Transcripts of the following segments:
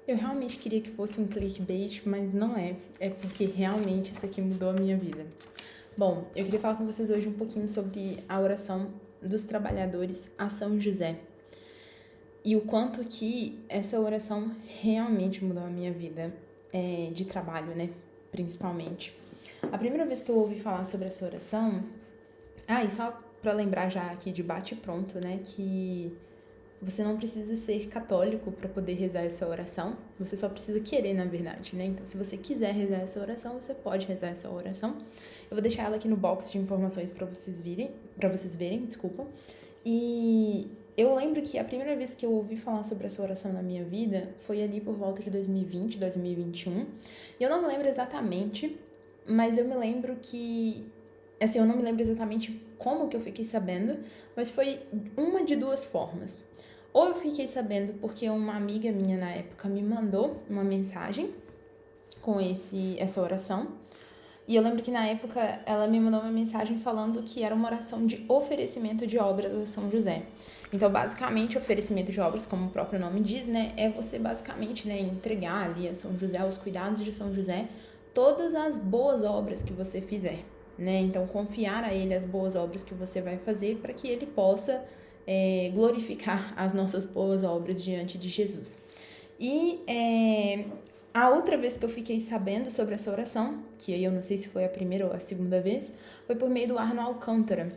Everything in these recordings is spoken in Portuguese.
Eu realmente queria que fosse um clickbait, mas não é. É porque realmente isso aqui mudou a minha vida. Bom, eu queria falar com vocês hoje um pouquinho sobre a oração dos trabalhadores a São José. E o quanto que essa oração realmente mudou a minha vida de trabalho, né? Principalmente. A primeira vez que eu ouvi falar sobre essa oração... e só pra lembrar já aqui de bate-pronto, né? Que você não precisa ser católico para poder rezar essa oração. Você só precisa querer, na verdade, né? Então, se você quiser rezar essa oração, você pode rezar essa oração. Eu vou deixar ela aqui no box de informações para vocês verem, desculpa. E eu lembro que a primeira vez que eu ouvi falar sobre essa oração na minha vida foi ali por volta de 2020, 2021. E eu não me lembro exatamente, mas eu me lembro que... Assim, eu não me lembro exatamente como que eu fiquei sabendo, mas foi uma de duas formas. Ou eu fiquei sabendo porque uma amiga minha na época me mandou uma mensagem com essa oração. E eu lembro que na época ela me mandou uma mensagem falando que era uma oração de oferecimento de obras a São José. Então, basicamente, oferecimento de obras, como o próprio nome diz, né, é você basicamente, né, entregar ali a São José, aos cuidados de São José, todas as boas obras que você fizer, né? Então, confiar a ele as boas obras que você vai fazer para que ele possa glorificar as nossas boas obras diante de Jesus. E a outra vez que eu fiquei sabendo sobre essa oração, que aí eu não sei se foi a primeira ou a segunda vez, foi por meio do Arno Alcântara.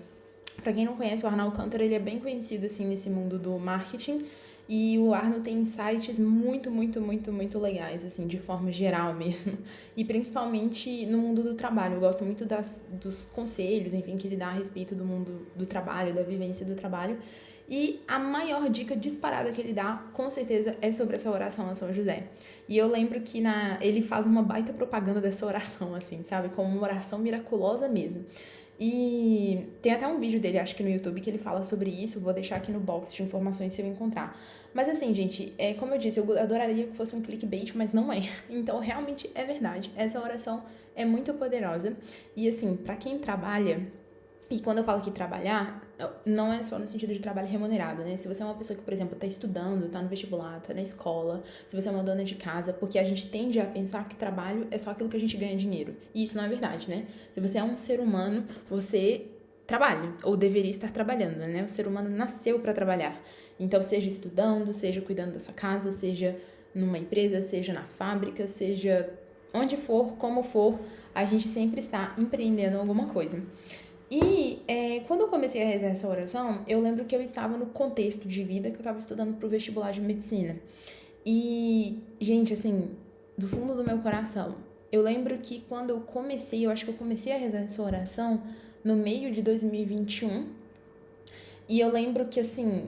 Para quem não conhece, o Arno Alcântara, ele é bem conhecido assim nesse mundo do marketing, e o Arno tem insights muito, muito, muito, muito legais, assim, de forma geral mesmo. E principalmente no mundo do trabalho. Eu gosto muito dos conselhos, enfim, que ele dá a respeito do mundo do trabalho, da vivência do trabalho. E a maior dica disparada que ele dá, com certeza, é sobre essa oração a São José. E eu lembro que ele faz uma baita propaganda dessa oração, assim, sabe? Como uma oração miraculosa mesmo. E tem até um vídeo dele, acho que no YouTube, que ele fala sobre isso. Vou deixar aqui no box de informações se eu encontrar. Mas assim, gente, como eu disse, eu adoraria que fosse um clickbait, mas não é. Então, realmente é verdade. Essa oração é muito poderosa. E assim, pra quem trabalha... E quando eu falo que trabalhar, não é só no sentido de trabalho remunerado, né? Se você é uma pessoa que, por exemplo, tá estudando, tá no vestibular, tá na escola, se você é uma dona de casa, porque a gente tende a pensar que trabalho é só aquilo que a gente ganha dinheiro. E isso não é verdade, né? Se você é um ser humano, você trabalha, ou deveria estar trabalhando, né? O ser humano nasceu para trabalhar. Então, seja estudando, seja cuidando da sua casa, seja numa empresa, seja na fábrica, seja onde for, como for, a gente sempre está empreendendo alguma coisa. E quando eu comecei a rezar essa oração, eu lembro que eu estava no contexto de vida que eu estava estudando para o vestibular de medicina. E, gente, assim, do fundo do meu coração, eu lembro que quando eu acho que eu comecei a rezar essa oração no meio de 2021. E eu lembro que, assim,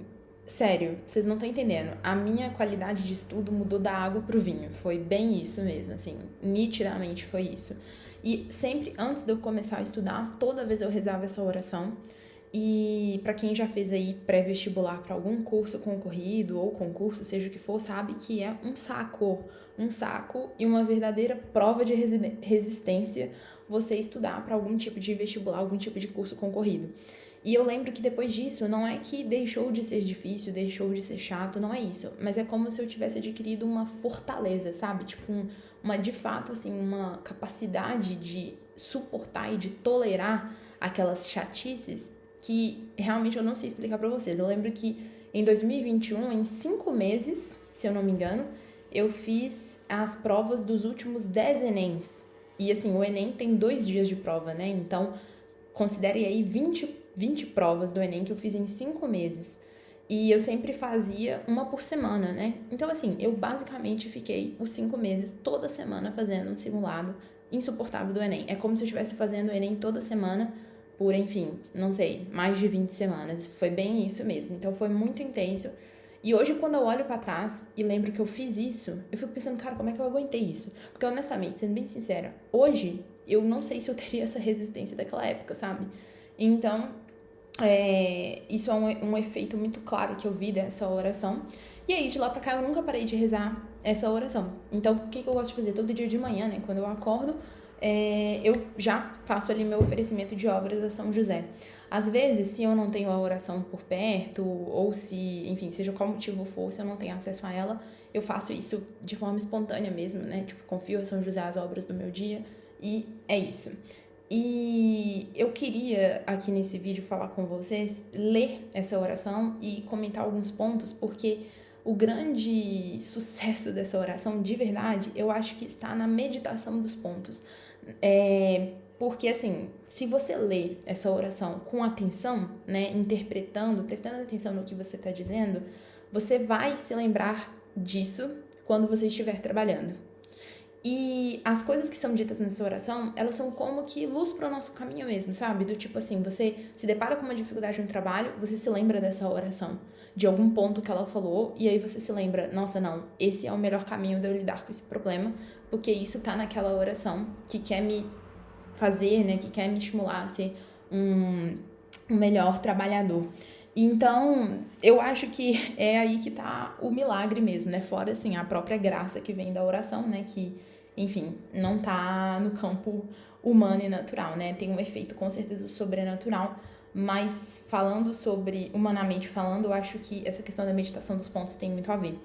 sério, vocês não estão entendendo, a minha qualidade de estudo mudou da água pro vinho. Foi bem isso mesmo, assim, nitidamente foi isso. E sempre antes de eu começar a estudar, toda vez eu rezava essa oração. E para quem já fez aí pré-vestibular para algum curso concorrido ou concurso, seja o que for, sabe que é um saco e uma verdadeira prova de resistência você estudar para algum tipo de vestibular, algum tipo de curso concorrido. E eu lembro que depois disso, não é que deixou de ser difícil, deixou de ser chato, não é isso. Mas é como se eu tivesse adquirido uma fortaleza, sabe? Tipo, de fato, assim, uma capacidade de suportar e de tolerar aquelas chatices que realmente eu não sei explicar pra vocês. Eu lembro que em 2021, em 5 meses, se eu não me engano, eu fiz as provas dos últimos 10 Enems. E assim, o Enem tem 2 dias de prova, né? Então, considere aí 20 provas do Enem que eu fiz em 5 meses. E eu sempre fazia uma por semana, né? Então, assim, eu basicamente fiquei os 5 meses toda semana fazendo um simulado insuportável do Enem. É como se eu estivesse fazendo o Enem toda semana por, enfim, não sei, mais de 20 semanas. Foi bem isso mesmo. Então, foi muito intenso. E hoje, quando eu olho pra trás e lembro que eu fiz isso, eu fico pensando, cara, como é que eu aguentei isso? Porque, honestamente, sendo bem sincera, hoje eu não sei se eu teria essa resistência daquela época, sabe? Então, isso é um efeito muito claro que eu vi dessa oração. E aí, de lá pra cá, eu nunca parei de rezar essa oração. Então, o que eu gosto de fazer? Todo dia de manhã, né? Quando eu acordo, eu já faço ali meu oferecimento de obras a São José. Às vezes, se eu não tenho a oração por perto, ou se, enfim, seja qual motivo for, se eu não tenho acesso a ela, eu faço isso de forma espontânea mesmo, né? Tipo, confio a São José as obras do meu dia e é isso. E eu queria aqui nesse vídeo falar com vocês, ler essa oração e comentar alguns pontos, porque o grande sucesso dessa oração, de verdade, eu acho que está na meditação dos pontos. Porque, assim, se você lê essa oração com atenção, né, interpretando, prestando atenção no que você está dizendo, você vai se lembrar disso quando você estiver trabalhando. E as coisas que são ditas nessa oração, elas são como que luz para o nosso caminho mesmo, sabe? Do tipo assim, você se depara com uma dificuldade no trabalho, você se lembra dessa oração, de algum ponto que ela falou, e aí você se lembra, nossa, não, esse é o melhor caminho de eu lidar com esse problema, porque isso tá naquela oração que quer me fazer, né, que quer me estimular a ser um melhor trabalhador. Então, eu acho que é aí que tá o milagre mesmo, né? Fora, assim, a própria graça que vem da oração, né? Que, enfim, não tá no campo humano e natural, né? Tem um efeito, com certeza, sobrenatural, mas falando sobre, humanamente falando, eu acho que essa questão da meditação dos pontos tem muito a ver.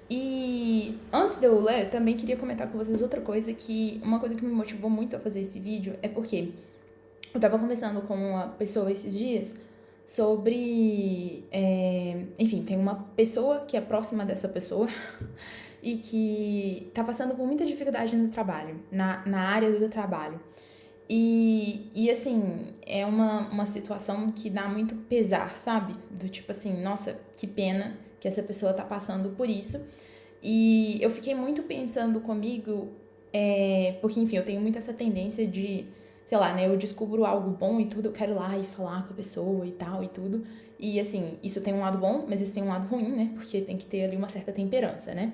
E antes de eu ler, também queria comentar com vocês outra coisa uma coisa que me motivou muito a fazer esse vídeo é porque eu tava conversando com uma pessoa esses dias sobre, enfim, tem uma pessoa que é próxima dessa pessoa e que tá passando por muita dificuldade no trabalho, na área do trabalho. E assim, é uma situação que dá muito pesar, sabe? Do tipo assim, nossa, que pena que essa pessoa tá passando por isso. E eu fiquei muito pensando comigo, porque, enfim, eu tenho muito essa tendência de, sei lá, né? Eu descubro algo bom e tudo, eu quero ir lá e falar com a pessoa e tal e tudo. E, assim, isso tem um lado bom, mas isso tem um lado ruim, né? Porque tem que ter ali uma certa temperança, né?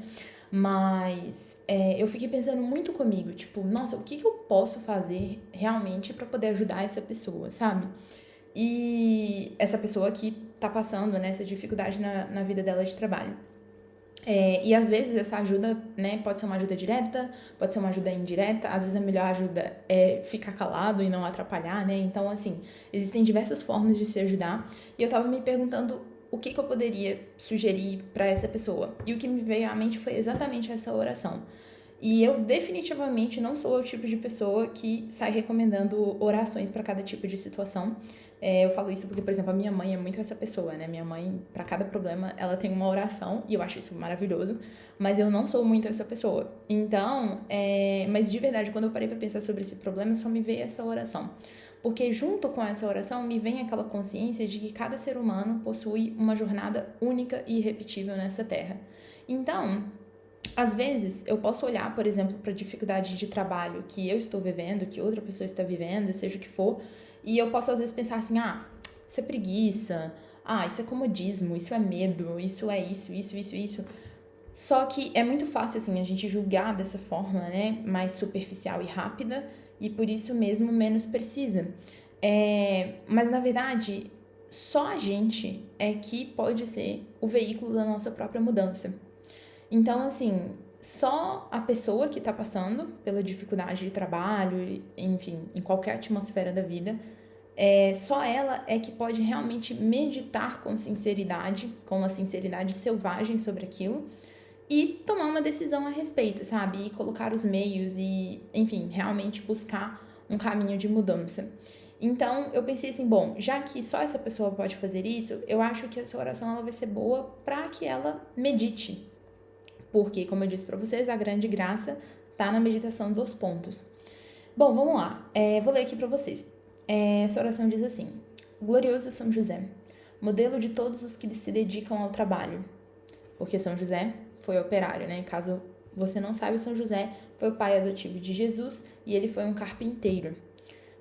Mas eu fiquei pensando muito comigo, tipo, nossa, o que eu posso fazer realmente pra poder ajudar essa pessoa, sabe? E essa pessoa que tá passando, né, essa dificuldade na vida dela de trabalho. E às vezes essa ajuda, né, pode ser uma ajuda direta, pode ser uma ajuda indireta, às vezes a melhor ajuda é ficar calado e não atrapalhar, né? Então, assim, existem diversas formas de se ajudar. E eu tava me perguntando o que eu poderia sugerir para essa pessoa. E o que me veio à mente foi exatamente essa oração. E eu definitivamente não sou o tipo de pessoa que sai recomendando orações para cada tipo de situação. Eu falo isso porque, por exemplo, a minha mãe é muito essa pessoa, né? Minha mãe, para cada problema, ela tem uma oração e eu acho isso maravilhoso, mas eu não sou muito essa pessoa. Então, mas de verdade, quando eu parei para pensar sobre esse problema, só me veio essa oração. Porque junto com essa oração me vem aquela consciência de que cada ser humano possui uma jornada única e irrepetível nessa terra. Então, às vezes, eu posso olhar, por exemplo, para a dificuldade de trabalho que eu estou vivendo, que outra pessoa está vivendo, seja o que for, e eu posso às vezes pensar assim, isso é preguiça, isso é comodismo, isso é medo, isso é isso. Só que é muito fácil, assim, a gente julgar dessa forma, né, mais superficial e rápida, e por isso mesmo menos precisa. Mas, na verdade, só a gente é que pode ser o veículo da nossa própria mudança. Então, assim, só a pessoa que tá passando pela dificuldade de trabalho, enfim, em qualquer atmosfera da vida, só ela é que pode realmente meditar com sinceridade, com uma sinceridade selvagem sobre aquilo e tomar uma decisão a respeito, sabe? E colocar os meios e, enfim, realmente buscar um caminho de mudança. Então, eu pensei assim, bom, já que só essa pessoa pode fazer isso, eu acho que essa oração ela vai ser boa para que ela medite. Porque, como eu disse para vocês, a grande graça tá na meditação dos pontos. Bom, vamos lá. Vou ler aqui para vocês. Essa oração diz assim: Glorioso São José, modelo de todos os que se dedicam ao trabalho. Porque São José foi operário, né? Caso você não saiba, São José foi o pai adotivo de Jesus e ele foi um carpinteiro.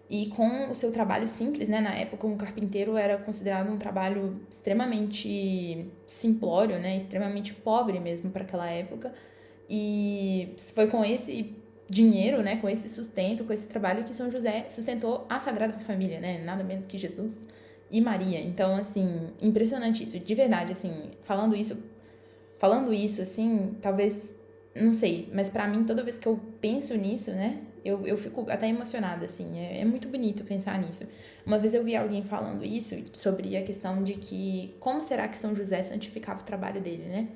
E com o seu trabalho simples, né? Na época, um carpinteiro era considerado um trabalho extremamente simplório, né? Extremamente pobre mesmo para aquela época. E foi com esse dinheiro, né? Com esse sustento, com esse trabalho que São José sustentou a Sagrada Família, né? Nada menos que Jesus e Maria. Então, assim, impressionante isso. De verdade, assim, falando isso, assim, talvez, não sei, mas pra mim, toda vez que eu penso nisso, né? Eu fico até emocionada, assim, é muito bonito pensar nisso. Uma vez eu vi alguém falando isso, sobre a questão de que como será que São José santificava o trabalho dele, né?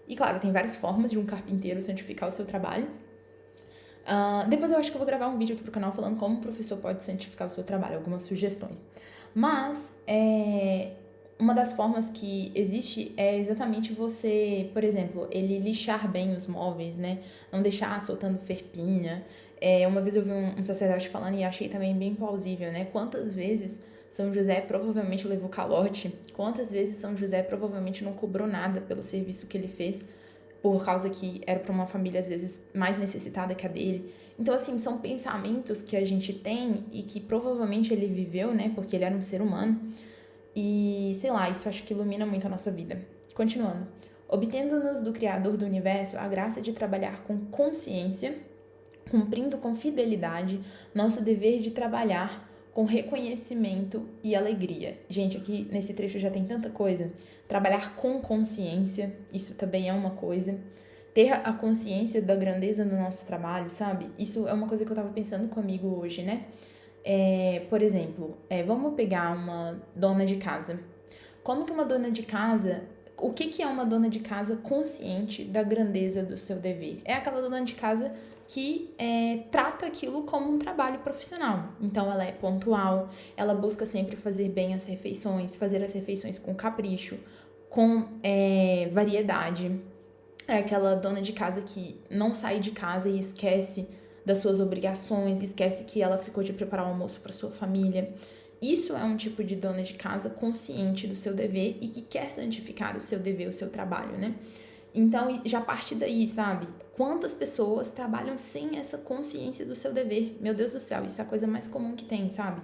E claro, tem várias formas de um carpinteiro santificar o seu trabalho. Depois eu acho que eu vou gravar um vídeo aqui pro canal falando como o professor pode santificar o seu trabalho, algumas sugestões. Mas, uma das formas que existe é exatamente você, por exemplo, ele lixar bem os móveis, né? Não deixar soltando ferpinha. Uma vez eu vi um sacerdote falando e achei também bem plausível, né? Quantas vezes São José provavelmente levou calote, quantas vezes São José provavelmente não cobrou nada pelo serviço que ele fez, por causa que era para uma família, às vezes, mais necessitada que a dele. Então, assim, são pensamentos que a gente tem e que provavelmente ele viveu, né? Porque ele era um ser humano. E, sei lá, isso acho que ilumina muito a nossa vida. Continuando. Obtendo-nos do Criador do Universo a graça de trabalhar com consciência, cumprindo com fidelidade nosso dever de trabalhar com reconhecimento e alegria. Gente, aqui nesse trecho já tem tanta coisa. Trabalhar com consciência, isso também é uma coisa. Ter a consciência da grandeza do nosso trabalho, sabe? Isso é uma coisa que eu tava pensando comigo hoje, né? Por exemplo, vamos pegar uma dona de casa. Como que uma dona de casa... O que é uma dona de casa consciente da grandeza do seu dever? É aquela dona de casa que trata aquilo como um trabalho profissional. Então, ela é pontual, ela busca sempre fazer bem as refeições, fazer as refeições com capricho, com variedade. É aquela dona de casa que não sai de casa e esquece das suas obrigações, esquece que ela ficou de preparar o almoço para sua família. Isso é um tipo de dona de casa consciente do seu dever e que quer santificar o seu dever, o seu trabalho, né? Então, já parte daí, sabe? Quantas pessoas trabalham sem essa consciência do seu dever? Meu Deus do céu, isso é a coisa mais comum que tem, sabe?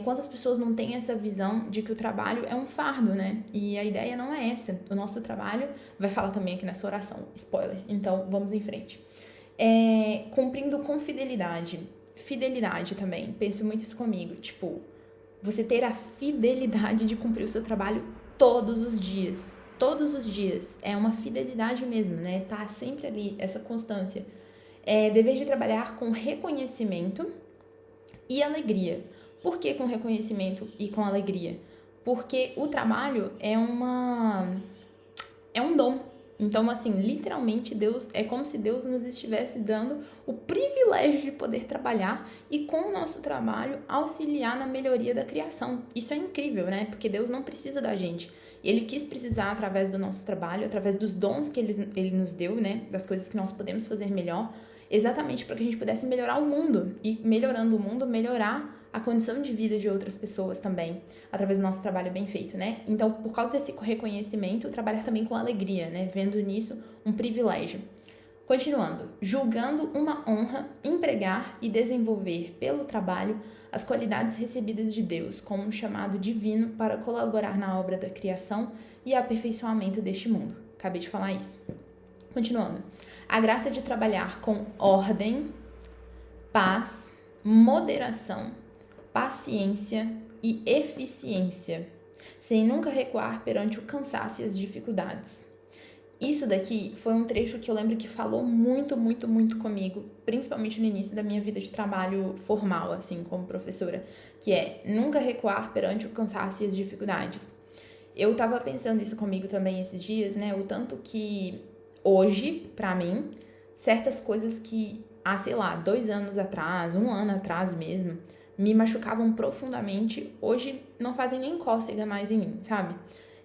Quantas pessoas não têm essa visão de que o trabalho é um fardo, né? E a ideia não é essa. O nosso trabalho, vai falar também aqui nessa oração, spoiler. Então, vamos em frente. Cumprindo com fidelidade. Fidelidade também, penso muito isso comigo. Tipo, você ter a fidelidade de cumprir o seu trabalho todos os dias. Todos os dias. É uma fidelidade mesmo, né? Tá sempre ali, essa constância. Dever de trabalhar com reconhecimento e alegria. Por que com reconhecimento e com alegria? Porque o trabalho é um dom. Então, assim, literalmente, Deus é como se Deus nos estivesse dando o privilégio de poder trabalhar e, com o nosso trabalho, auxiliar na melhoria da criação. Isso é incrível, né? Porque Deus não precisa da gente. Ele quis precisar através do nosso trabalho, através dos dons que ele nos deu, né? Das coisas que nós podemos fazer melhor, exatamente para que a gente pudesse melhorar o mundo. E, melhorando o mundo, melhorar a condição de vida de outras pessoas também, através do nosso trabalho bem feito, né? Então, por causa desse reconhecimento, trabalhar também com alegria, né? Vendo nisso um privilégio. Continuando, julgando uma honra empregar e desenvolver pelo trabalho as qualidades recebidas de Deus como um chamado divino para colaborar na obra da criação e aperfeiçoamento deste mundo. Acabei de falar isso. Continuando, a graça de trabalhar com ordem, paz, moderação, paciência e eficiência, sem nunca recuar perante o cansaço e as dificuldades. Isso daqui foi um trecho que eu lembro que falou muito, muito, muito comigo, principalmente no início da minha vida de trabalho formal, assim, como professora, que é nunca recuar perante o cansaço e as dificuldades. Eu tava pensando isso comigo também esses dias, né, o tanto que hoje, pra mim, certas coisas que, sei lá, 2 anos atrás, 1 ano atrás mesmo, me machucavam profundamente, hoje não fazem nem cócega mais em mim, sabe?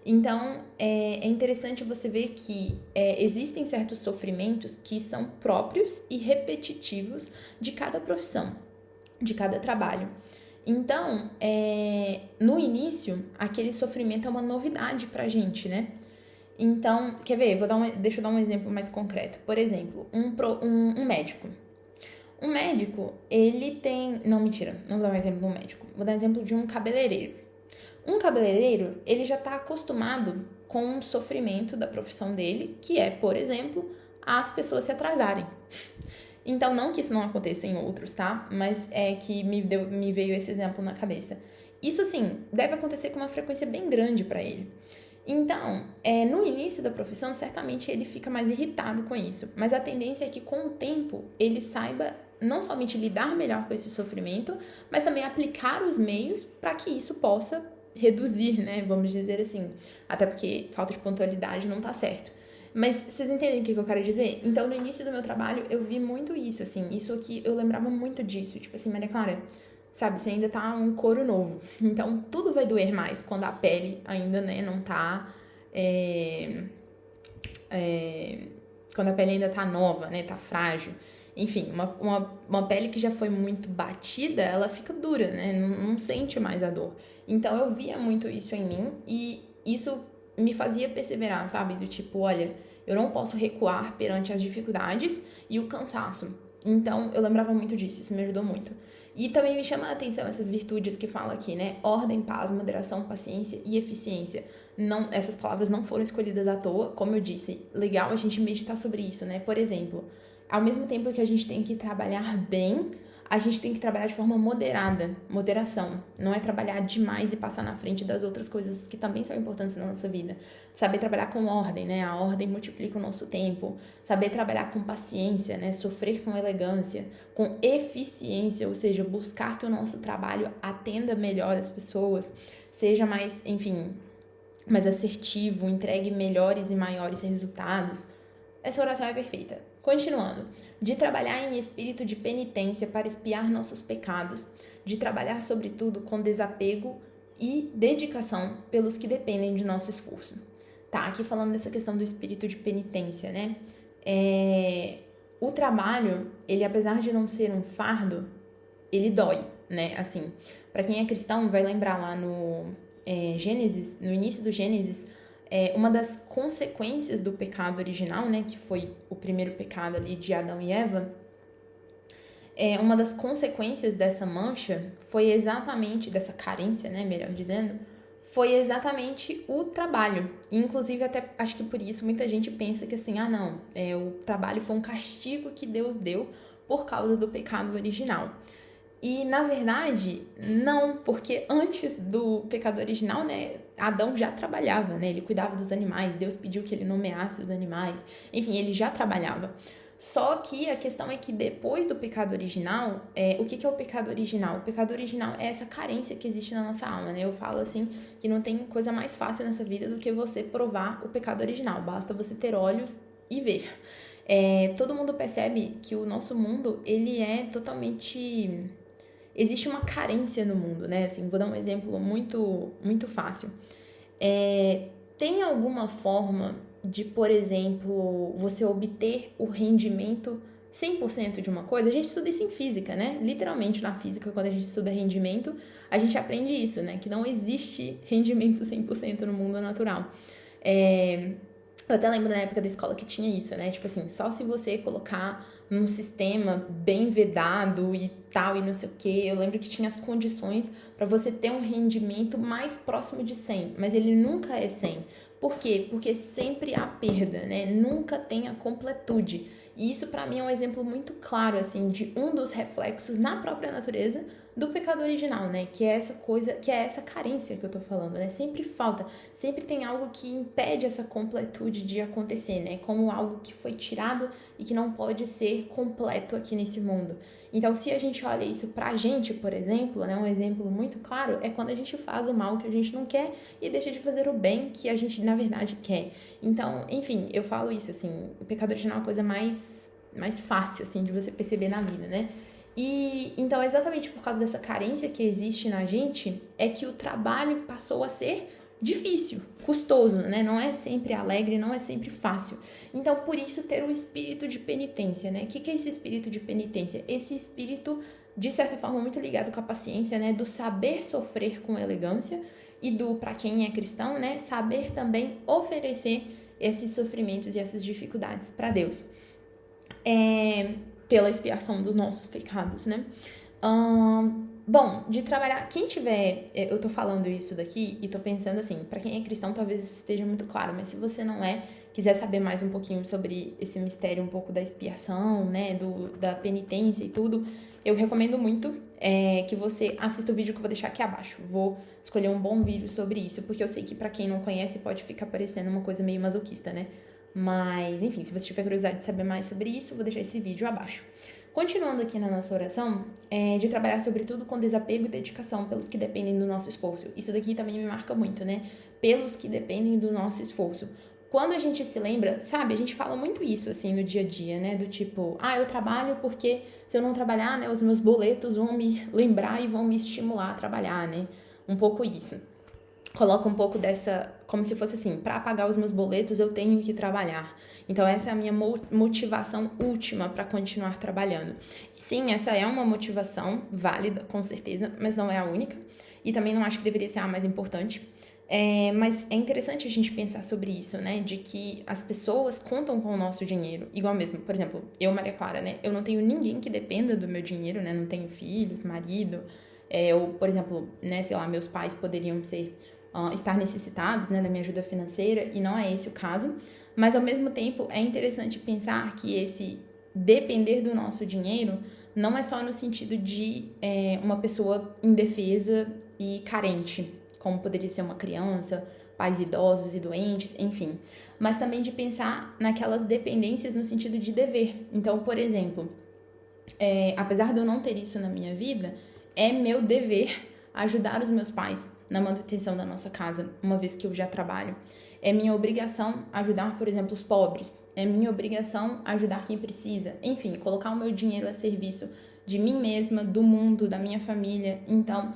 Então, é interessante você ver que existem certos sofrimentos que são próprios e repetitivos de cada profissão, de cada trabalho. Então, no início, aquele sofrimento é uma novidade pra gente, né? Então, quer ver? Deixa eu dar um exemplo mais concreto. Por exemplo, um médico. Um médico, ele tem... Não, mentira, não vou dar um exemplo de um médico. Vou dar um exemplo de um cabeleireiro. Um cabeleireiro, ele já está acostumado com o sofrimento da profissão dele, que é, por exemplo, as pessoas se atrasarem. Então, não que isso não aconteça em outros, tá? Mas é que me veio esse exemplo na cabeça. Isso, assim, deve acontecer com uma frequência bem grande para ele. Então, no início da profissão, certamente ele fica mais irritado com isso. Mas a tendência é que, com o tempo, ele saiba não somente lidar melhor com esse sofrimento, mas também aplicar os meios para que isso possa reduzir, né? Vamos dizer assim. Até porque falta de pontualidade não tá certo. Mas vocês entendem o que eu quero dizer? Então, no início do meu trabalho, eu vi muito isso, assim. Isso aqui, eu lembrava muito disso. Tipo assim, Maria Clara, sabe? Você ainda tá um couro novo. Então, tudo vai doer mais quando a pele ainda, né, não tá... quando a pele ainda tá nova, né, tá frágil. Enfim, uma pele que já foi muito batida, ela fica dura, né, não sente mais a dor. Então, eu via muito isso em mim e isso me fazia perseverar, sabe? Do tipo, olha, eu não posso recuar perante as dificuldades e o cansaço. Então, eu lembrava muito disso, isso me ajudou muito. E também me chama a atenção essas virtudes que fala aqui, né? Ordem, paz, moderação, paciência e eficiência. Não, essas palavras não foram escolhidas à toa, como eu disse. Legal a gente meditar sobre isso, né? Por exemplo, ao mesmo tempo que a gente tem que trabalhar bem, a gente tem que trabalhar de forma moderada, moderação. Não é trabalhar demais e passar na frente das outras coisas que também são importantes na nossa vida. Saber trabalhar com ordem, né? A ordem multiplica o nosso tempo. Saber trabalhar com paciência, né? Sofrer com elegância, com eficiência, ou seja, buscar que o nosso trabalho atenda melhor as pessoas, seja mais, enfim, mais assertivo, entregue melhores e maiores resultados. Essa oração é perfeita. Continuando, de trabalhar em espírito de penitência para expiar nossos pecados, de trabalhar, sobretudo, com desapego e dedicação pelos que dependem de nosso esforço. Tá, aqui falando dessa questão do espírito de penitência, né? O trabalho, ele apesar de não ser um fardo, ele dói, né? Assim, para quem é cristão, vai lembrar lá no Gênesis, no início do Gênesis, uma das consequências do pecado original, né, que foi o primeiro pecado ali de Adão e Eva, uma das consequências dessa mancha foi exatamente, dessa carência, né, melhor dizendo, foi exatamente o trabalho. Inclusive, até acho que por isso muita gente pensa que assim, o trabalho foi um castigo que Deus deu por causa do pecado original. E, na verdade, não, porque antes do pecado original, né, Adão já trabalhava, né, ele cuidava dos animais, Deus pediu que ele nomeasse os animais, enfim, ele já trabalhava. Só que a questão é que depois do pecado original, o que é o pecado original? O pecado original é essa carência que existe na nossa alma, né, eu falo assim, que não tem coisa mais fácil nessa vida do que você provar o pecado original, basta você ter olhos e ver. Todo mundo percebe que o nosso mundo, ele é totalmente... Existe uma carência no mundo, né? Assim, vou dar um exemplo muito, muito fácil. Tem alguma forma de, por exemplo, você obter o rendimento 100% de uma coisa? A gente estuda isso em física, né? Literalmente, na física, quando a gente estuda rendimento, a gente aprende isso, né? Que não existe rendimento 100% no mundo natural. Eu até lembro na época da escola que tinha isso, né? Tipo assim, só se você colocar num sistema bem vedado e tal, e não sei o quê. Eu lembro que tinha as condições para você ter um rendimento mais próximo de 100, mas ele nunca é 100. Por quê? Porque sempre há perda, né? Nunca tem a completude. E isso para mim é um exemplo muito claro, assim, de um dos reflexos na própria natureza do pecado original, né? Que é essa coisa, que é essa carência que eu tô falando, né? Sempre falta, sempre tem algo que impede essa completude de acontecer, né? Como algo que foi tirado e que não pode ser completo aqui nesse mundo. Então, se a gente olha isso pra gente, por exemplo, né? Um exemplo muito claro é quando a gente faz o mal que a gente não quer e deixa de fazer o bem que a gente, na verdade, quer. Então, enfim, eu falo isso, assim, o pecado original é uma coisa mais fácil, assim, de você perceber na vida, né? E então, exatamente por causa dessa carência que existe na gente, é que o trabalho passou a ser difícil, custoso, né? Não é sempre alegre, não é sempre fácil. Então, por isso, ter um espírito de penitência, né? O que é esse espírito de penitência? Esse espírito, de certa forma, muito ligado com a paciência, né? Do saber sofrer com elegância e do, para quem é cristão, né? Saber também oferecer esses sofrimentos e essas dificuldades para Deus. Pela expiação dos nossos pecados, né? Bom, de trabalhar... Quem tiver... Eu tô falando isso daqui e tô pensando assim, pra quem é cristão talvez isso esteja muito claro, mas se você não é, quiser saber mais um pouquinho sobre esse mistério um pouco da expiação, né, da penitência e tudo, eu recomendo muito que você assista o vídeo que eu vou deixar aqui abaixo. Vou escolher um bom vídeo sobre isso, porque eu sei que pra quem não conhece pode ficar parecendo uma coisa meio masoquista, né? Mas, enfim, se você tiver curiosidade de saber mais sobre isso, eu vou deixar esse vídeo abaixo. Continuando aqui na nossa oração, de trabalhar sobretudo com desapego e dedicação pelos que dependem do nosso esforço. Isso daqui também me marca muito, né? Pelos que dependem do nosso esforço. Quando a gente se lembra, sabe, a gente fala muito isso, assim, no dia a dia, né? Do tipo, eu trabalho porque se eu não trabalhar, né, os meus boletos vão me lembrar e vão me estimular a trabalhar, né? Um pouco isso. Coloca um pouco dessa, como se fosse assim, para pagar os meus boletos eu tenho que trabalhar. Então essa é a minha motivação última para continuar trabalhando. Sim, essa é uma motivação válida, com certeza, mas não é a única. E também não acho que deveria ser a mais importante. Mas é interessante a gente pensar sobre isso, né? De que as pessoas contam com o nosso dinheiro. Igual mesmo, por exemplo, eu, Maria Clara, né? Eu não tenho ninguém que dependa do meu dinheiro, né? Não tenho filhos, marido. Ou, por exemplo, né? Sei lá, meus pais poderiam estar necessitados, né? Da minha ajuda financeira. E não é esse o caso. Mas, ao mesmo tempo, é interessante pensar que esse depender do nosso dinheiro não é só no sentido de uma pessoa indefesa e carente, como poderia ser uma criança, pais idosos e doentes, enfim. Mas também de pensar naquelas dependências no sentido de dever. Então, por exemplo, apesar de eu não ter isso na minha vida, é meu dever ajudar os meus pais na manutenção da nossa casa, uma vez que eu já trabalho. É minha obrigação ajudar, por exemplo, os pobres. É minha obrigação ajudar quem precisa. Enfim, colocar o meu dinheiro a serviço de mim mesma, do mundo, da minha família. Então,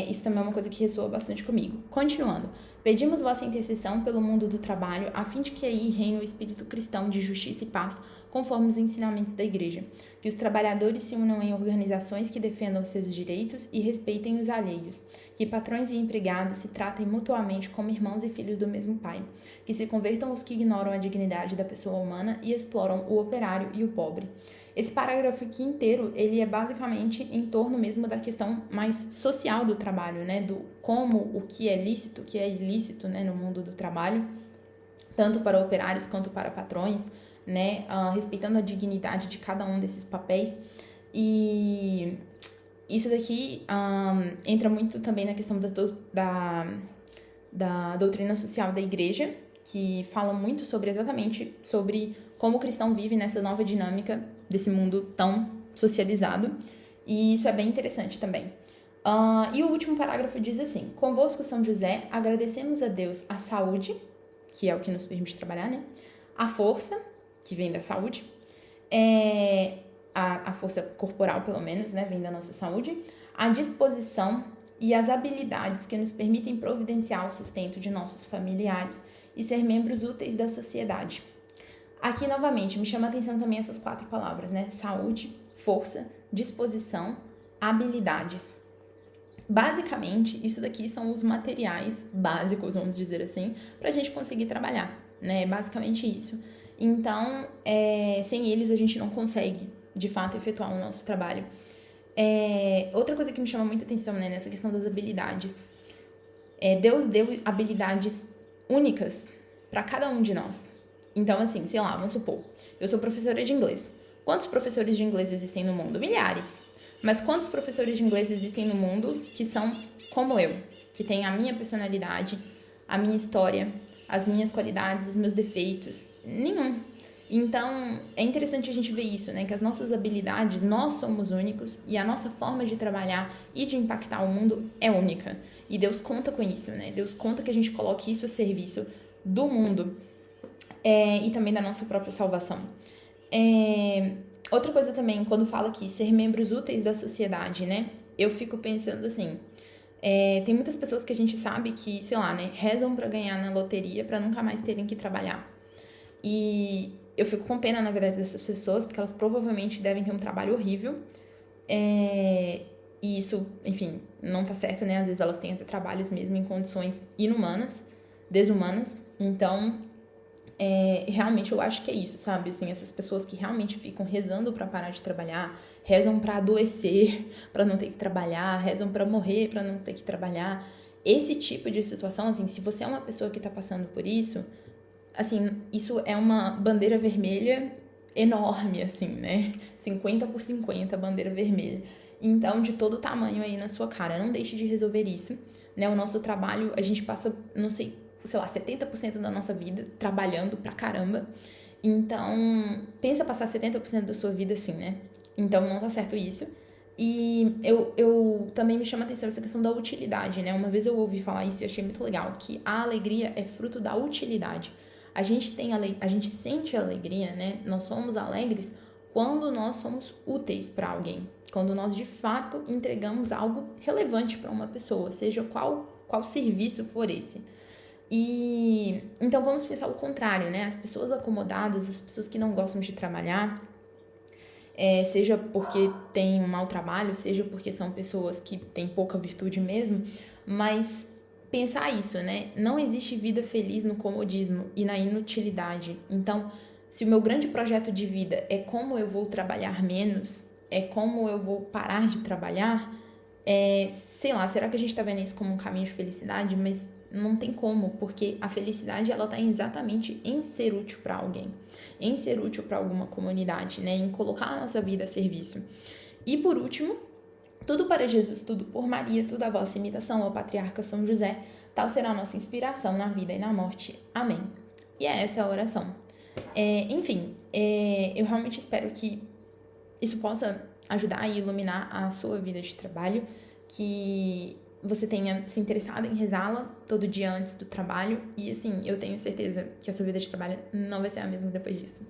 isso também é uma coisa que ressoa bastante comigo. Continuando. Pedimos vossa intercessão pelo mundo do trabalho, a fim de que aí reine o espírito cristão de justiça e paz, conforme os ensinamentos da Igreja. Que os trabalhadores se unam em organizações que defendam seus direitos e respeitem os alheios. Que patrões e empregados se tratem mutuamente como irmãos e filhos do mesmo Pai. Que se convertam os que ignoram a dignidade da pessoa humana e exploram o operário e o pobre. Esse parágrafo aqui inteiro, ele é basicamente em torno mesmo da questão mais social do trabalho, né? Do como o que é lícito, o que é ilícito, né? No mundo do trabalho, tanto para operários quanto para patrões, né? Respeitando a dignidade de cada um desses papéis. E isso daqui entra muito também na questão da doutrina social da Igreja, que fala muito exatamente sobre como o cristão vive nessa nova dinâmica desse mundo tão socializado. E isso é bem interessante também. E o último parágrafo diz assim: convosco, São José, agradecemos a Deus a saúde, que é o que nos permite trabalhar, né? A força, que vem da saúde, a força corporal, pelo menos, né? Vem da nossa saúde, a disposição e as habilidades que nos permitem providenciar o sustento de nossos familiares e ser membros úteis da sociedade. Aqui, novamente, me chama a atenção também essas 4 palavras, né? Saúde, força, disposição, habilidades. Basicamente, isso daqui são os materiais básicos, vamos dizer assim, para a gente conseguir trabalhar, né? Basicamente isso. Então, sem eles a gente não consegue, de fato, efetuar o nosso trabalho. Outra coisa que me chama muita atenção, né, nessa questão das habilidades, Deus deu habilidades únicas para cada um de nós. Então, assim, sei lá, vamos supor, eu sou professora de inglês. Quantos professores de inglês existem no mundo? Milhares. Mas quantos professores de inglês existem no mundo que são como eu? Que têm a minha personalidade, a minha história, as minhas qualidades, os meus defeitos? Nenhum. Então, é interessante a gente ver isso, né? Que as nossas habilidades, nós somos únicos e a nossa forma de trabalhar e de impactar o mundo é única. E Deus conta com isso, né? Deus conta que a gente coloque isso a serviço do mundo. E também da nossa própria salvação. Outra coisa também, quando fala aqui, ser membros úteis da sociedade, né? Eu fico pensando assim, tem muitas pessoas que a gente sabe que, sei lá, né? Rezam pra ganhar na loteria pra nunca mais terem que trabalhar. E eu fico com pena, na verdade, dessas pessoas, porque elas provavelmente devem ter um trabalho horrível. E isso, enfim, não tá certo, né? Às vezes elas têm até trabalhos mesmo em condições inumanas, desumanas. Então, realmente eu acho que é isso, sabe? Assim, essas pessoas que realmente ficam rezando pra parar de trabalhar, rezam pra adoecer, pra não ter que trabalhar, rezam pra morrer, pra não ter que trabalhar. Esse tipo de situação, assim, se você é uma pessoa que tá passando por isso, assim, isso é uma bandeira vermelha enorme, assim, né? 50 por 50, bandeira vermelha. Então, de todo tamanho aí na sua cara. Não deixe de resolver isso, né? O nosso trabalho, a gente passa, não sei lá, 70% da nossa vida trabalhando pra caramba. Então, pensa passar 70% da sua vida assim, né? Então, não tá certo isso. E eu também me chama a atenção essa questão da utilidade, né? Uma vez eu ouvi falar isso e achei muito legal, que a alegria é fruto da utilidade. A gente sente alegria, né? Nós somos alegres quando nós somos úteis para alguém, quando nós de fato entregamos algo relevante para uma pessoa, seja qual serviço for esse. E então vamos pensar o contrário, né? As pessoas acomodadas, as pessoas que não gostam de trabalhar, seja porque tem um mau trabalho, seja porque são pessoas que têm pouca virtude mesmo, mas pensar isso, né? Não existe vida feliz no comodismo e na inutilidade. Então, se o meu grande projeto de vida é como eu vou trabalhar menos, é como eu vou parar de trabalhar, sei lá, será que a gente tá vendo isso como um caminho de felicidade? Mas não tem como, porque a felicidade ela tá exatamente em ser útil para alguém, em ser útil para alguma comunidade, né? Em colocar a nossa vida a serviço. E por último, tudo para Jesus, tudo por Maria, tudo a vossa imitação ao patriarca São José, tal será a nossa inspiração na vida e na morte. Amém. E é essa a oração. Enfim, eu realmente espero que isso possa ajudar e iluminar a sua vida de trabalho, que você tenha se interessado em rezá-la todo dia antes do trabalho. E assim, eu tenho certeza que a sua vida de trabalho não vai ser a mesma depois disso.